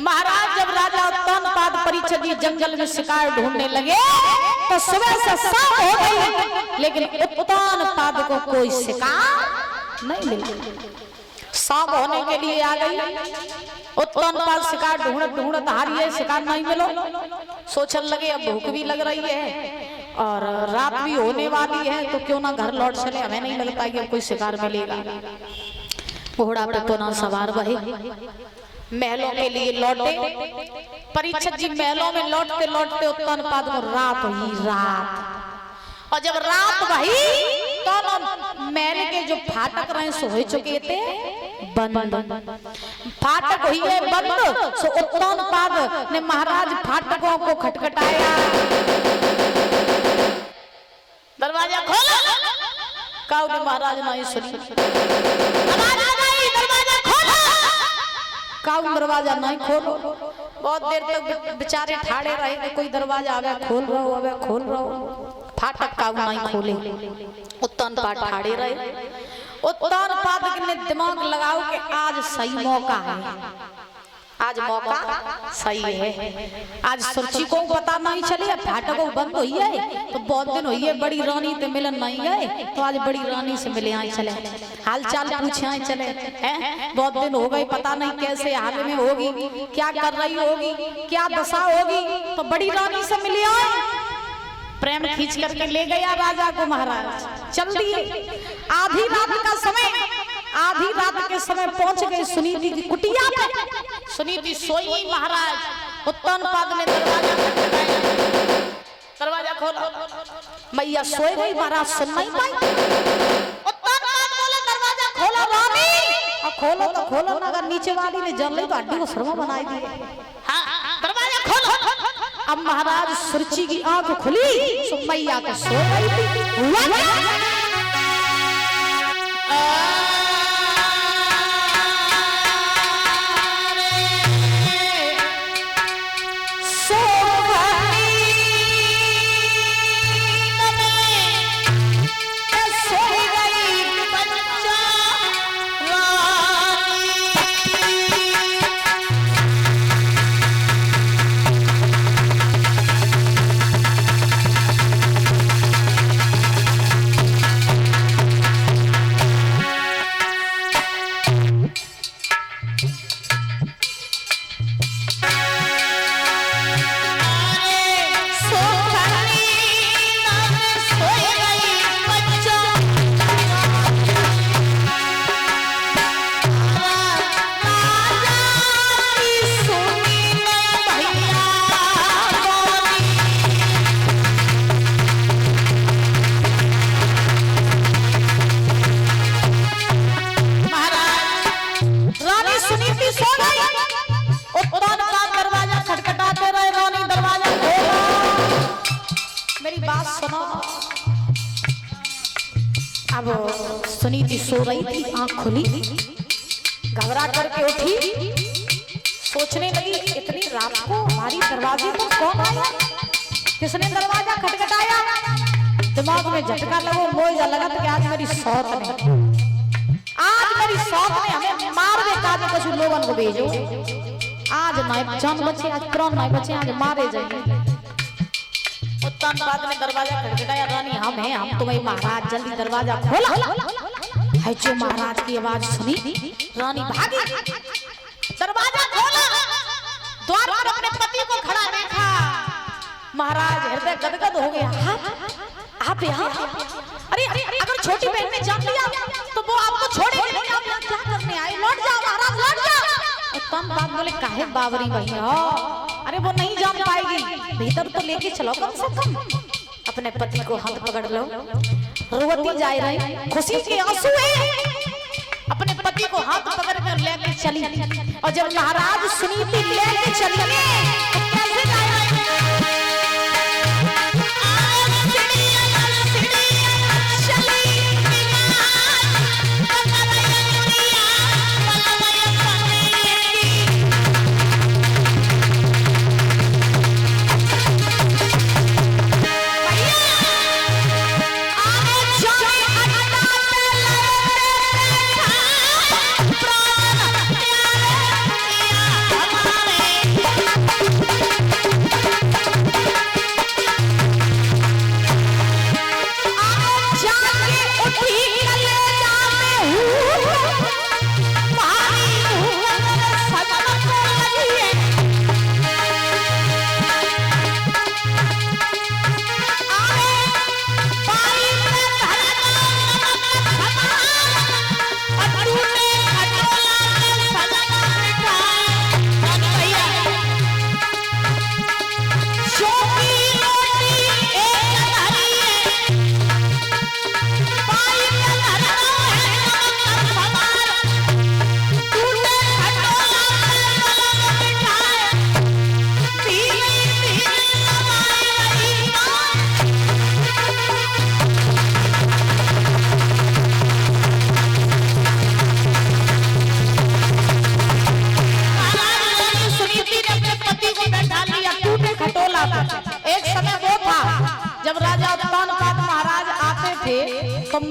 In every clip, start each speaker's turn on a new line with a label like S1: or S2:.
S1: महाराज जब राजा उत्तानपाद परीक्षित जी जंगल में शिकार ढूंढने लगे तो सुबह से शाम हो गई, लेकिन उत्तानपाद को कोई शिकार नहीं मिला। शाम होने के लिए आ गई, उत्तानपाद शिकार ढूंढत ढूंढत हारिए, शिकार नहीं मिलो। सोचने लगे अब भूख भी लग रही है और रात भी होने वाली है, तो क्यों ना घर लौट चले, हमें नहीं लगता कि अब कोई शिकार मिलेगा। घोड़ा पे तो ना सवार वही महलों के लिए लौटे। परीक्षित जी महलों में लौटते लौटते उत्तानपाद को रात हुई, रात। और जब रात हुई तो महल के जो फाटक रहे सो हो चुके थे बंद। फाटक हुई है बंद, सो उत्तानपाद ने महाराज फाटकों को खटखटाया, दरवाजा खोलो। काऊ ने महाराज नहीं सुनी, काऊ दरवाजा नहीं खोलो। बहुत देर तक बेचारे ठाड़े रहे, कोई दरवाजा आवे खोल रहा हो, आवे खोल रहा हो। फाटक काऊ नहीं खोले, उत्तानपाद ठाड़े रहे। उत्तानपाद ने दिमाग लगाओ कि आज सही मौका है, आज मौका सही है। आज सुरक्षी को पता नहीं चले, फाटकों बंद हुई है तो बहुत दिन हुई है, बड़ी रानी से मिलन नहीं गए, तो आज बड़ी रानी से मिले आए चले, हाल चाल पूछे आए चले हैं। बहुत दिन हो गए, पता नहीं कैसे हाल में होगी, क्या कर रही होगी, क्या दशा होगी, तो बड़ी रानी से मिले आए। प्रेम खींच करके ले गया राजा को महाराज, चल दिए। आधी रात का समय, आधी रात के समय पहुंच गए सुनीति की कुटिया पे। सुनीति सोई महाराज। उत्तानपाद ने दरवाजा खटखटाया, दरवाजा खोलो। मैया सोई गई, महाराज सुन नहीं पाई। उत्तानपाद बोले दरवाजा खोलो रानी। और खोलो तो खोलो ना, अगर नीचे वाली ने जल ली तो हड्डी को शर्मा बनाई दी। हाँ, दरवाजा खोलो। अब महाराज सुरची की आंख खुली, सो मैया तो सो गई थी। अब सुनीति सो रही थी, आंख खुली, घबरा करके उठी, सोचने लगी इतनी रात को हमारी दरवाजे पर कौन आया, किसने दरवाजा खटखटाया। दिमाग में झटका लगो, मोजा लगा कि आज मेरी सौत ने, आज मेरी सौत ने हमें मार दे, काजे कुछ लोगों को भेजो, आज नहीं जान बचे, आज प्राण नहीं बचे, आज मारे जाएंगे। उत्तानपाद ने दरवाजा खटखटाया, रानी हम हैं, हम तुम्हें महाराज, जल्दी दरवाजा खोला। है जो महाराज की आवाज सुनी, रानी भागी, दरवाजा खोला, द्वार पर अपने पति को खड़ा देखा। महाराज हृदय गदगद हो गया, आप यहाँ? अरे अगर छोटी बहन ने जान लिया तो वो आपको छोड़ेगी नहीं, आप यहाँ क्या करने आए, लौट जाओ महाराज, लौट जाओ। उत्तानपाद बोले काहे बावरी भैया, अरे वो नहीं जान पाएगी, भीतर तो लेके चलो कम से कम। अपने पति को हाथ पकड़ लो, रोती जा रही, खुशी के आंसू है, अपने पति को हाथ पकड़ कर लेके चली। और जब महाराज सुनीति लेके चली,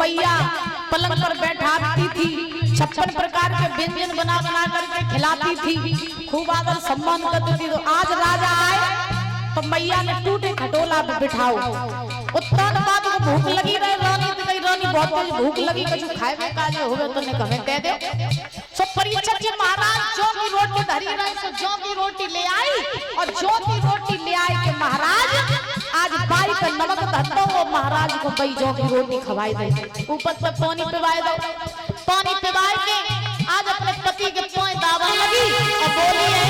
S1: मैया पलंग पर बैठाती थी, 56 प्रकार के व्यंजन बना बना करके खिलाती थी, खूब आदर सम्मान करती थी। तो आज राजा आए तो मैया ने टूटे खटोला पे बिठाओ। उत्तर बाद को भूख लगी रहे रानी तो कही रानी बहुत तेज भूख लगी, कुछ खाए में काजे होवे तो ने कहे दे दे। सो परीक्षित जी महाराज जो की रोटी धरी रहे सो जो की रोटी ले आई, और जो की रोटी ले आई के महाराज आज बाई पे नमक धरता वो महाराज को बई जो की रोटी खवाई दे, ऊपर से पानी पिवाए दो। पानी पिवाए के आज अपने पति के पांव दावा लगी और बोली है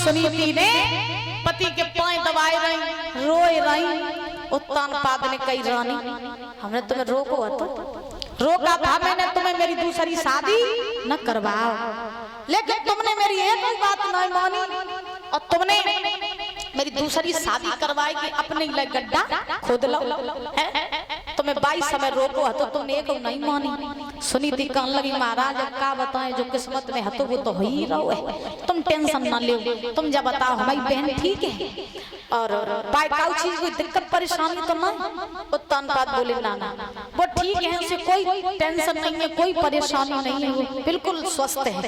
S1: सुनीति ने पति के पांव दबाए रही, रोए रही। उत्तानपाद ने कही रानी हमने तुम्हें रोका था मैंने तुम्हें मेरी दूसरी शादी न करवाओ, लेकिन तुमने मेरी एक ही बात नहीं मानी और तुमने मेरी दूसरी शादी करवाई कि अपने लिए गड्ढा खोद लो। तुम्हें 22 समय रोको तो तुमने एक नहीं मानी। सुनीति कहने लगी महाराज अब का बताएं, जो किस्मत में हतो वो तो हो ही रहो है, तुम टेंशन ना लो, तुम जब बताओ हमारी बहन ठीक है और बाई काउ चीज कोई दिक्कत परेशानी तो नहीं। उत्तानपाद बोले ना वो ठीक है, उसे कोई टेंशन नहीं है, कोई परेशानी नहीं है, वो बिल्कुल स्वस्थ है।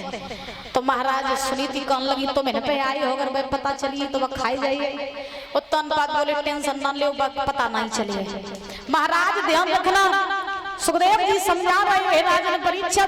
S1: तो महाराज सुनीति कहने लगी तो मैंने पे आई हो, अगर वह पता चली तो वह खाई जाइए। उत्तानपाद बोले टेंशन ना लो, पता नहीं चले। महाराज ध्यान रखना, सुखदेव जी समझा रहे हैं राजा ने परीक्षा।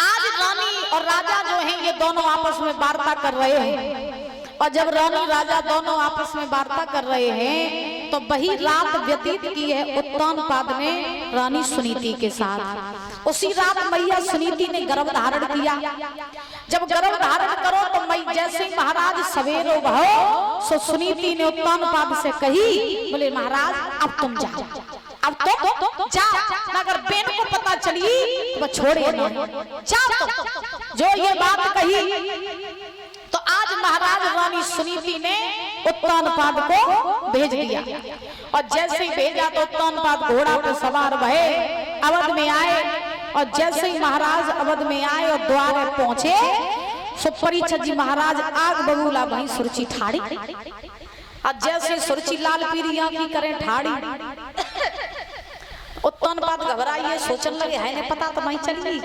S1: आज रानी और राजा जो हैं ये दोनों आपस में वार्ता कर रहे हैं, और जब रानी राजा दोनों आपस में वार्ता कर रहे हैं तो वही रात व्यतीत की है उत्तानपाद ने रानी सुनीति के साथ। उसी रात मैया सुनीति ने गर्भ धारण किया। जब गर्भ धारण करो तो मैं जैसे महाराज सवेरे उभो सो सुनीति ने उत्तानपाद से कही, बोले महाराज अब तुम जाओ, अब तो जाओ, अगर बेन को पता चली तो छोड़े ना, जाओ। जो ये बात कही तो आज महाराज रानी सुनीति ने उत्तानपाद को भेज दिया, और जैसे ही भेजा तो उत्तानपाद घोड़ा पर सवार भये अवध में आए। और जैसे ही महाराज अवध में आए और द्वार पहुंचे सो परीक्षित जी महाराज आग बबूला वहीं सुरची ठाड़ी, और जैसे सुरची लाल पीरी आंखी करें ठाड़ी। उत्तानपाद घबराइए सोचने लगे है ने पता तो नहीं चली।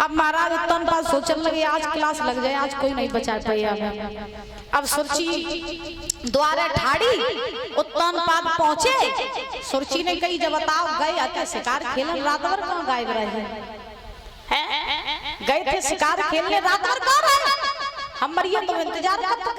S1: अब महाराज उत्तानपाद सोचने लगे आज क्लास लग जाए, आज कोई नहीं बचा पाया हमें। अब सुरची द्वारे ठाड़ी, उत्तानपाद पहुंचे। सुरची ने कही जब बताओ गए आते शिकार खेलने, रात भर कहाँ गायब रहे हैं? गए थे शिकार खेलने, रात भर कहाँ रहे? हम मरिए तो इंतजार करते